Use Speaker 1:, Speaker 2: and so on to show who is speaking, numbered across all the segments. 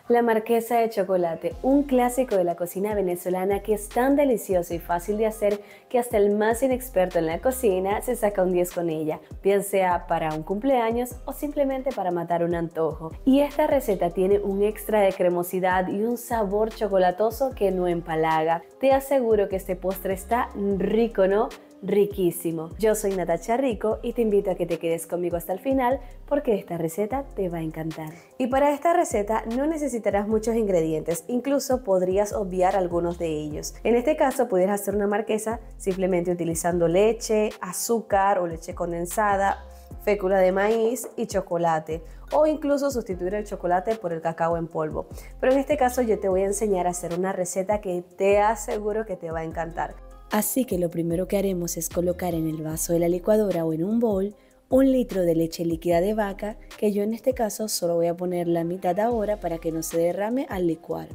Speaker 1: La marquesa de chocolate, un clásico de la cocina venezolana que es tan delicioso y fácil de hacer que hasta el más inexperto en la cocina se saca un 10 con ella, bien sea para un cumpleaños o simplemente para matar un antojo. Y esta receta tiene un extra de cremosidad y un sabor chocolatoso que no empalaga. Te aseguro que este postre está rico, ¿no? Riquísimo. Yo soy Natacha Rico y te invito a que te quedes conmigo hasta el final porque esta receta te va a encantar. Y para esta receta no necesitarás muchos ingredientes, incluso podrías obviar algunos de ellos. En este caso pudieras hacer una marquesa simplemente utilizando leche, azúcar o leche condensada, fécula de maíz y chocolate, o incluso sustituir el chocolate por el cacao en polvo. Pero en este caso yo te voy a enseñar a hacer una receta que te aseguro que te va a encantar. Así que lo primero que haremos es colocar en el vaso de la licuadora o en un bol 1 litro de leche líquida de vaca, que yo en este caso solo voy a poner la mitad ahora para que no se derrame al licuar.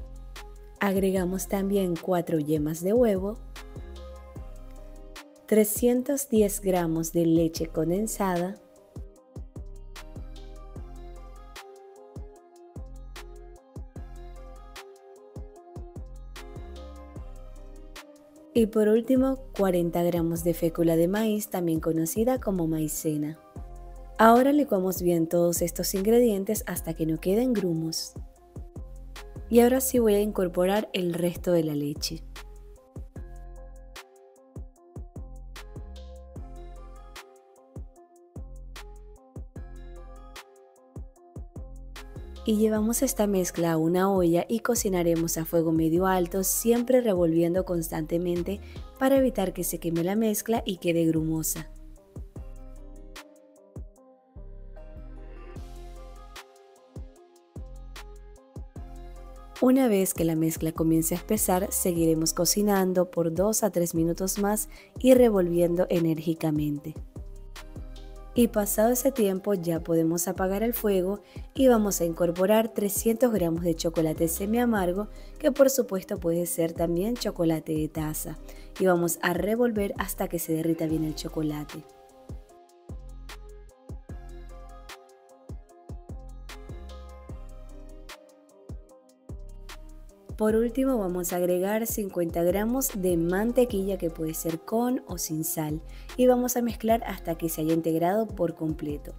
Speaker 1: Agregamos también 4 yemas de huevo, 310 gramos de leche condensada, y por último 40 gramos de fécula de maíz, también conocida como maicena. Ahora licuamos bien todos estos ingredientes hasta que no queden grumos. Y ahora sí voy a incorporar el resto de la leche. Y llevamos esta mezcla a una olla y cocinaremos a fuego medio alto, siempre revolviendo constantemente para evitar que se queme la mezcla y quede grumosa. Una vez que la mezcla comience a espesar, seguiremos cocinando por 2 a 3 minutos más y revolviendo enérgicamente. Y pasado ese tiempo ya podemos apagar el fuego y vamos a incorporar 300 gramos de chocolate semi amargo, que por supuesto puede ser también chocolate de taza, y vamos a revolver hasta que se derrita bien el chocolate. Por último vamos a agregar 50 gramos de mantequilla, que puede ser con o sin sal, y vamos a mezclar hasta que se haya integrado por completo.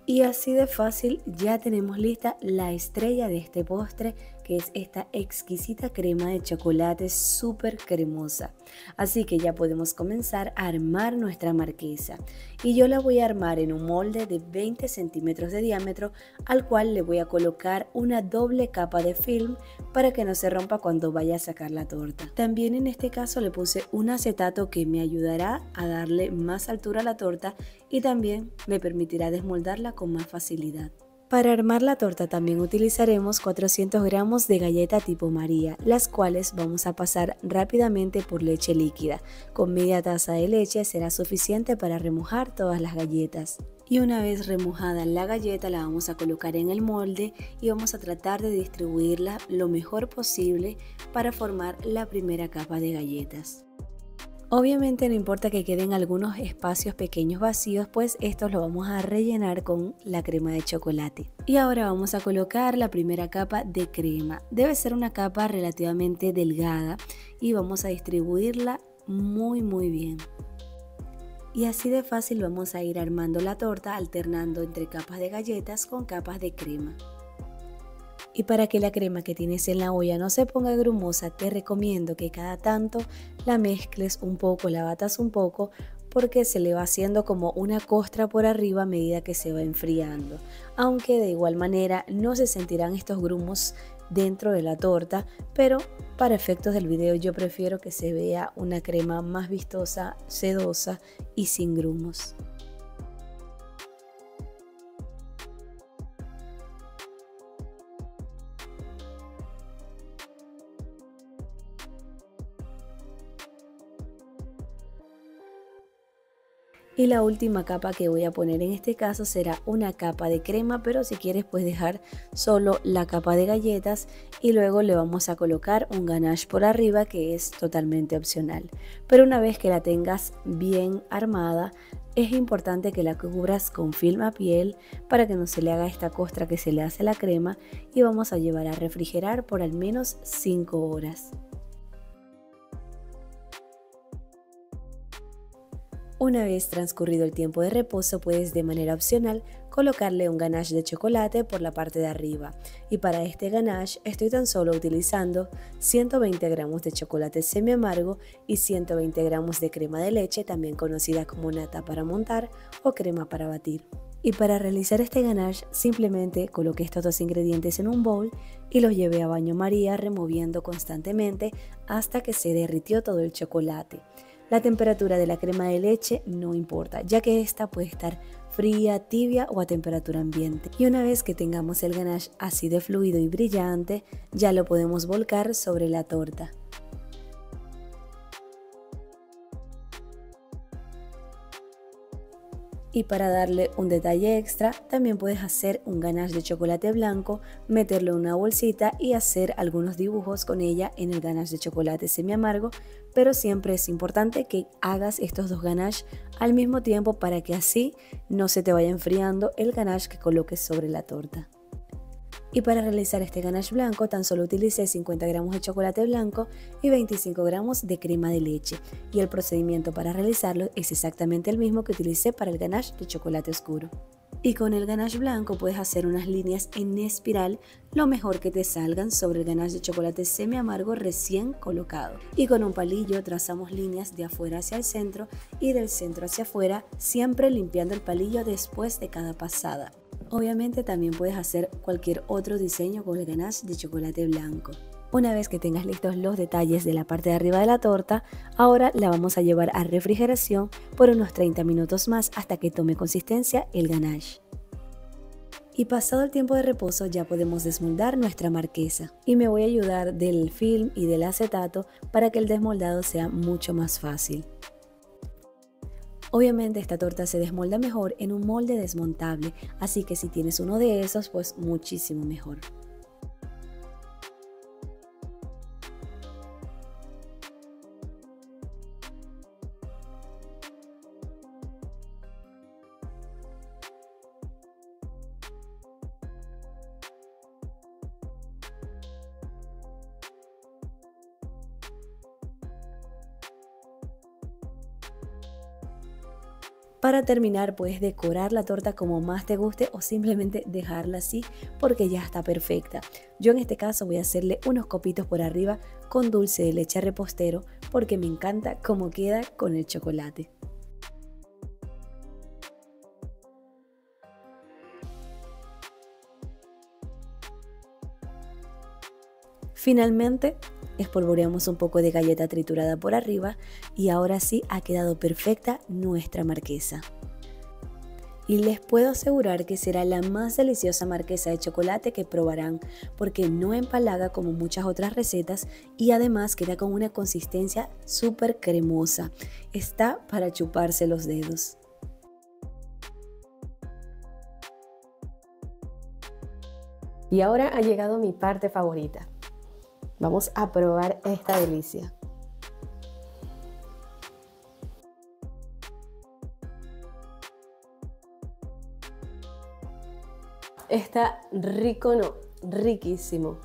Speaker 1: Y así de fácil ya tenemos lista la estrella de este postre, que es esta exquisita crema de chocolate súper cremosa. Así que ya podemos comenzar a armar nuestra marquesa. Y yo la voy a armar en un molde de 20 centímetros de diámetro, al cual le voy a colocar una doble capa de film para que no se rompa cuando vaya a sacar la torta. También en este caso le puse un acetato que me ayudará a darle más altura a la torta y también me permitirá desmoldarla con más facilidad. Para armar la torta también utilizaremos 400 gramos de galleta tipo María, las cuales vamos a pasar rápidamente por leche líquida. Con media taza de leche será suficiente para remojar todas las galletas. Y una vez remojada la galleta la vamos a colocar en el molde y vamos a tratar de distribuirla lo mejor posible para formar la primera capa de galletas. Obviamente no importa que queden algunos espacios pequeños vacíos, pues estos los vamos a rellenar con la crema de chocolate. Y ahora vamos a colocar la primera capa de crema. Debe ser una capa relativamente delgada y vamos a distribuirla muy bien. Y así de fácil vamos a ir armando la torta, alternando entre capas de galletas con capas de crema. Y para que la crema que tienes en la olla no se ponga grumosa, te recomiendo que cada tanto la mezcles un poco, la batas un poco, porque se le va haciendo como una costra por arriba a medida que se va enfriando. Aunque de igual manera no se sentirán estos grumos dentro de la torta, pero para efectos del video yo prefiero que se vea una crema más vistosa, sedosa y sin grumos. Y la última capa que voy a poner en este caso será una capa de crema, pero si quieres puedes dejar solo la capa de galletas y luego le vamos a colocar un ganache por arriba, que es totalmente opcional. Pero una vez que la tengas bien armada, Es importante que la cubras con film a piel para que no se le haga esta costra que se le hace a la crema y vamos a llevar a refrigerar por al menos 5 horas. Una vez transcurrido el tiempo de reposo, puedes de manera opcional colocarle un ganache de chocolate por la parte de arriba. Y para este ganache estoy tan solo utilizando 120 gramos de chocolate semi amargo y 120 gramos de crema de leche, también conocida como nata para montar o crema para batir. Y para realizar este ganache simplemente coloqué estos dos ingredientes en un bowl y los llevé a baño María removiendo constantemente hasta que se derritió todo el chocolate. La temperatura de la crema de leche no importa, ya que esta puede estar fría, tibia o a temperatura ambiente. Y una vez que tengamos el ganache así de fluido y brillante, ya lo podemos volcar sobre la torta. Y para darle un detalle extra, también puedes hacer un ganache de chocolate blanco, meterlo en una bolsita y hacer algunos dibujos con ella en el ganache de chocolate semi amargo, pero siempre es importante que hagas estos dos ganaches al mismo tiempo para que así no se te vaya enfriando el ganache que coloques sobre la torta. Y para realizar este ganache blanco tan solo utilicé 50 gramos de chocolate blanco y 25 gramos de crema de leche. Y el procedimiento para realizarlo es exactamente el mismo que utilicé para el ganache de chocolate oscuro. Y con el ganache blanco puedes hacer unas líneas en espiral lo mejor que te salgan sobre el ganache de chocolate semi amargo recién colocado. Y con un palillo trazamos líneas de afuera hacia el centro y del centro hacia afuera, siempre limpiando el palillo después de cada pasada. Obviamente también puedes hacer cualquier otro diseño con el ganache de chocolate blanco. Una vez que tengas listos los detalles de la parte de arriba de la torta, ahora la vamos a llevar a refrigeración por unos 30 minutos más hasta que tome consistencia el ganache. Y pasado el tiempo de reposo ya podemos desmoldar nuestra marquesa. Y me voy a ayudar del film y del acetato para que el desmoldado sea mucho más fácil. Obviamente esta torta se desmolda mejor en un molde desmontable, así que si tienes uno de esos, pues muchísimo mejor. Para terminar, puedes decorar la torta como más te guste o simplemente dejarla así porque ya está perfecta. Yo en este caso voy a hacerle unos copitos por arriba con dulce de leche repostero porque me encanta cómo queda con el chocolate. Finalmente, espolvoreamos un poco de galleta triturada por arriba y ahora sí ha quedado perfecta nuestra marquesa. Y les puedo asegurar que será la más deliciosa marquesa de chocolate que probarán porque no empalaga como muchas otras recetas y además queda con una consistencia súper cremosa. Está para chuparse los dedos. Y ahora ha llegado mi parte favorita. Vamos a probar esta delicia. Está rico, no, riquísimo.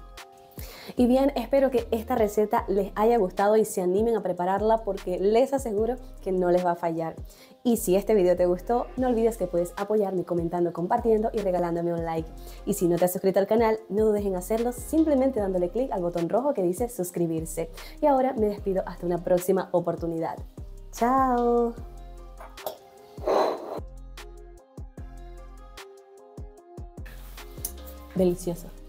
Speaker 1: Y bien, espero que esta receta les haya gustado y se animen a prepararla porque les aseguro que no les va a fallar. Y si este video te gustó, no olvides que puedes apoyarme comentando, compartiendo y regalándome un like. Y si no te has suscrito al canal, no dudes en hacerlo simplemente dándole clic al botón rojo que dice suscribirse. Y ahora me despido hasta una próxima oportunidad. ¡Chao! Delicioso.